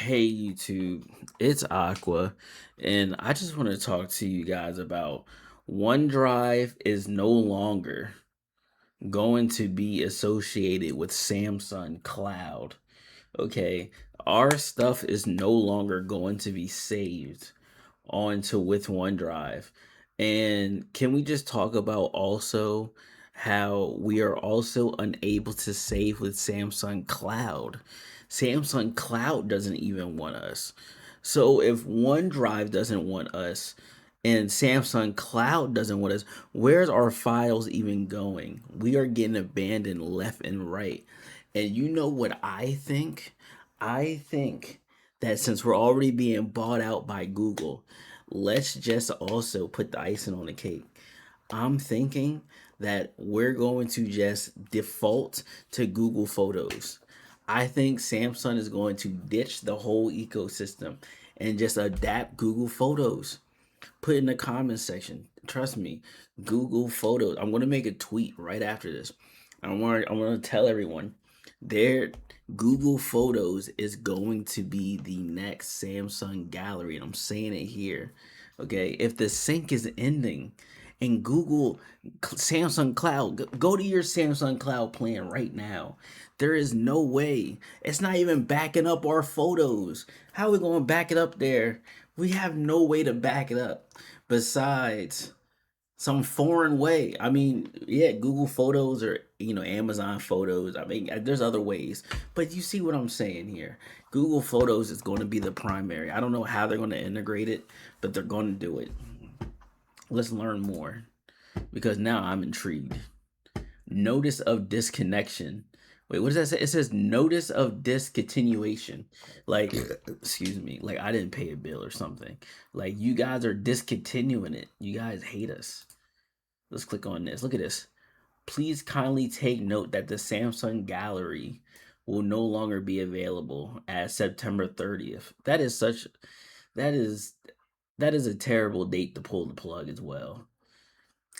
Hey YouTube, it's Aqua, and I just want to talk to you guys about OneDrive is no longer going to be associated with Samsung Cloud. Okay, our stuff is no longer going to be saved onto with OneDrive. And can we just talk about also how we are also unable to save with Samsung Cloud? Samsung Cloud doesn't even want us. So if OneDrive doesn't want us and Samsung Cloud doesn't want us, where's our files even going? We are getting abandoned left and right. And you know what I think? I think that since we're already being bought out by Google, let's just also put the icing on the cake. I'm thinking that we're going to just default to Google Photos. I think Samsung is going to ditch the whole ecosystem and just adapt Google Photos. Put in the comments section. Trust me, Google Photos. I'm gonna make a tweet right after this. I'm gonna tell everyone their Google Photos is going to be the next Samsung Gallery, and I'm saying it here. Okay, if the sync is ending and Samsung Cloud, go to your Samsung Cloud plan right now. There is no way. It's not even backing up our photos. How are we going to back it up there? We have no way to back it up besides some foreign way. I mean, yeah, Google Photos or Amazon Photos. I mean, there's other ways, but you see what I'm saying here. Google Photos is going to be the primary. I don't know how they're going to integrate it, but they're going to do it. Let's learn more because now I'm intrigued. Notice of disconnection. Wait, what does that say? It says notice of discontinuation. Like, excuse me, like I didn't pay a bill or something. Like you guys are discontinuing it. You guys hate us. Let's click on this. Look at this. Please kindly take note that the Samsung Gallery will no longer be available as September 30th. That is that is a terrible date to pull the plug as well.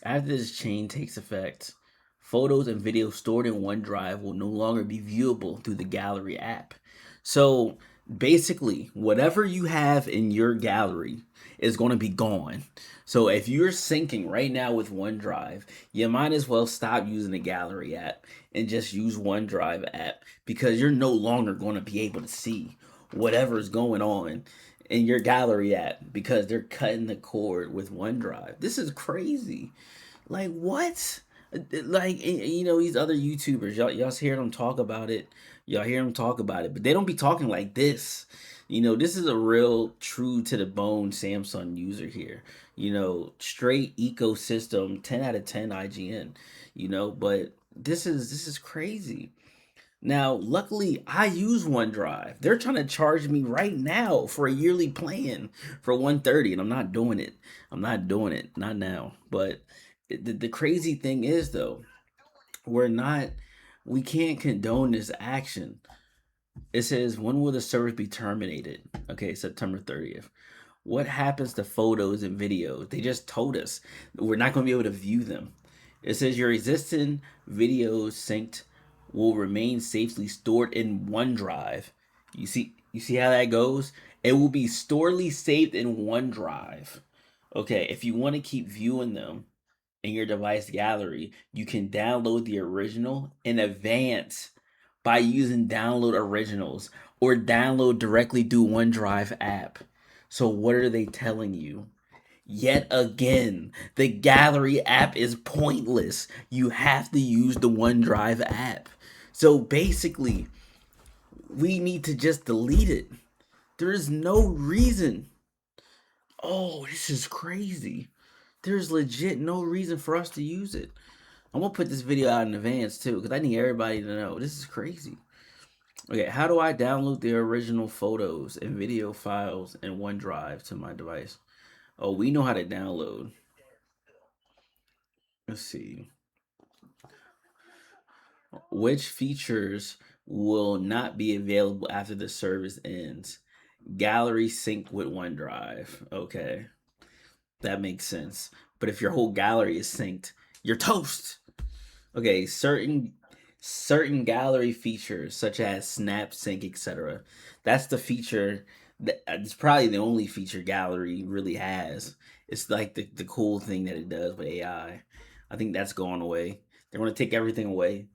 After this change takes effect, photos and videos stored in OneDrive will no longer be viewable through the Gallery app. So basically, whatever you have in your gallery is going to be gone. So if you're syncing right now with OneDrive, you might as well stop using the Gallery app and just use OneDrive app because you're no longer going to be able to see whatever's going on in your gallery app because they're cutting the cord with OneDrive. This is crazy. Like what? Like these other YouTubers, y'all hear them talk about it. Y'all hear them talk about it, but they don't be talking like this. This is a real true to the bone Samsung user here. Straight ecosystem, 10 out of 10 IGN. But this is crazy. Now, luckily, I use OneDrive. They're trying to charge me right now for a yearly plan for 130, and I'm not doing it. I'm not doing it. Not now. But the crazy thing is, though, we're not. We can't condone this action. It says, when will the service be terminated? Okay, September 30th. What happens to photos and videos? They just told us we're not going to be able to view them. It says your existing videos synced will remain safely stored in OneDrive. You see how that goes? It will be storedly saved in OneDrive. Okay, if you want to keep viewing them in your device gallery, you can download the original in advance by using download originals or download directly through OneDrive app. So what are they telling you? Yet again, the gallery app is pointless. You have to use the OneDrive app. So basically, we need to just delete it. There is no reason. Oh, this is crazy. There's legit no reason for us to use it. I'm gonna put this video out in advance too, because I need everybody to know. This is crazy. Okay, how do I download the original photos and video files in OneDrive to my device? Oh, we know how to download. Let's see. Which features will not be available after the service ends? Gallery sync with OneDrive. Okay, that makes sense. But if your whole gallery is synced, you're toast. Okay, certain gallery features such as snap sync, etc. That's the feature that it's probably the only feature gallery really has. It's like the cool thing that it does with AI. I think that's going away. They're going to take everything away.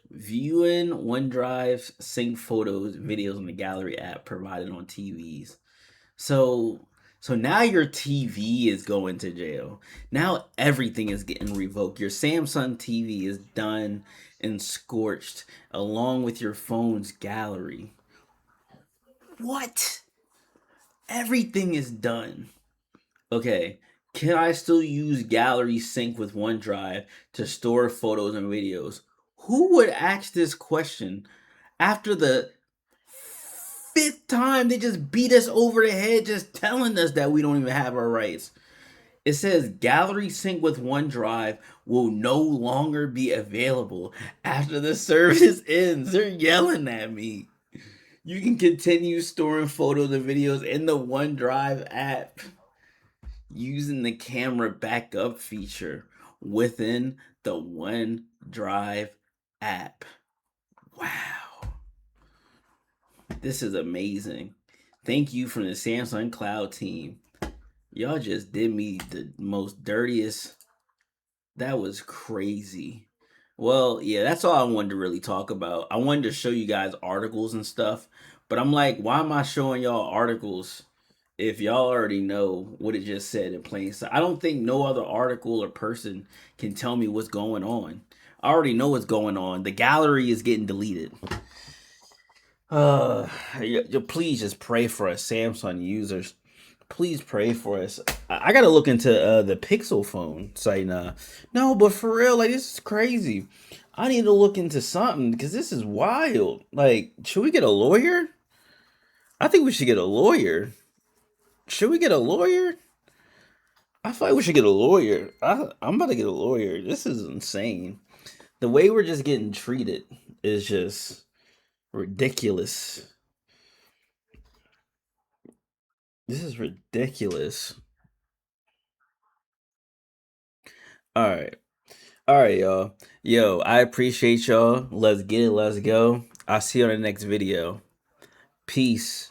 Viewing OneDrive sync photos, videos on the gallery app provided on TVs. So so now your TV is going to jail. Now everything is getting revoked. Your Samsung TV is done and scorched along with your phone's gallery. What? Everything is done. Okay. Can I still use Gallery Sync with OneDrive to store photos and videos? Who would ask this question after the fifth time they just beat us over the head just telling us that we don't even have our rights? It says Gallery Sync with OneDrive will no longer be available after the service ends. They're yelling at me. You can continue storing photos and videos in the OneDrive app using the camera backup feature within the OneDrive app. Wow. This is amazing. Thank you from the Samsung Cloud team. Y'all just did me the most dirtiest. That was crazy. Well, yeah, that's all I wanted to really talk about. I wanted to show you guys articles and stuff, but I'm like, why am I showing y'all articles if y'all already know what it just said in plain sight? I don't think no other article or person can tell me what's going on. I already know what's going on. The gallery is getting deleted. Uh, please just pray for us, Samsung users. Please pray for us. I gotta look into the Pixel phone site now. No, but for real, like this is crazy. I need to look into something because this is wild. Like, should we get a lawyer? I think we should get a lawyer. Should we get a lawyer? I feel like we should get a lawyer. I'm about to get a lawyer. This is insane. The way we're just getting treated is just ridiculous. This is ridiculous. All right. All right, y'all. Yo, I appreciate y'all. Let's get it. Let's go. I'll see you on the next video. Peace.